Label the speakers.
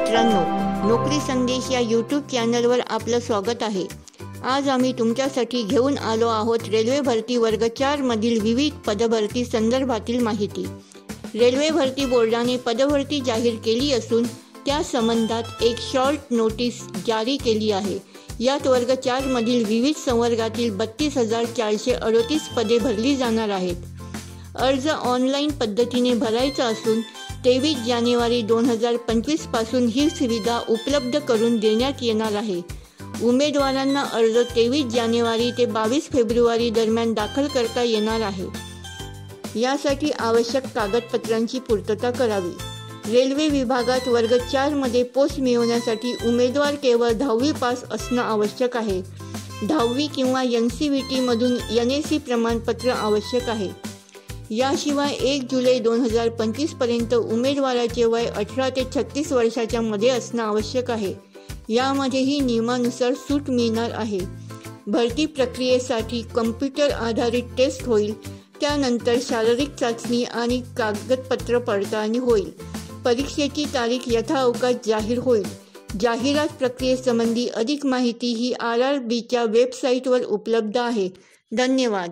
Speaker 1: मित्रांनो, नोकरी संदेश या यूट्यूब चॅनलवर आपलं स्वागत आहे। आज आम्ही तुमच्यासाठी घेऊन आलो आहोत रेल्वे भरती वर्ग 4 मधील विविध पदभरती संदर्भातील माहिती। रेल्वे भरती बोर्डाने पदभरती जाहीर केली असून त्या संबंधात एक शॉर्ट नोटीस जारी केली आहे। यात वर्ग 4 मधील विविध संवर्गातील 32,438 पदे भरली जाणार आहेत। अर्ज ऑनलाईन पद्धतीने भरायचा असून 23 जानेवारी 2025 पासून ही सुविधा उपलब्ध करून देण्यात येणार आहे। उमेदवारांना अर्ज 23 जानेवारी ते 22 फेब्रुवारी दरम्यान दाखल करता येणार आहे। यासाठी आवश्यक कागदपत्रांची पूर्तता करावी। रेल्वे विभागात वर्ग 4 मध्ये पोस्ट मिळवण्यासाठी उमेदवार केवळ 10वी पास असणं आवश्यक आहे। 10वी किंवा NCVT मधून NAC प्रमाणपत्र आवश्यक आहे। याशिवाय 1 जुलै 2025 पर्यंत उमेदवाराचे वय 18 ते 36 वर्षाच्या मध्ये असणं आवश्यक आहे। यामध्येही नियमानुसार सूट मिळणार आहे। भरती प्रक्रियेसाठी कम्प्युटर आधारित टेस्ट होईल, त्यानंतर शारीरिक चाचणी आणि कागदपत्र पडताळणी होईल। परीक्षेची तारीख यथाअवकाश जाहीर होईल। जाहिरात प्रक्रियेसंबंधी अधिक माहिती ही RRBच्या वेबसाईटवर उपलब्ध आहे। धन्यवाद।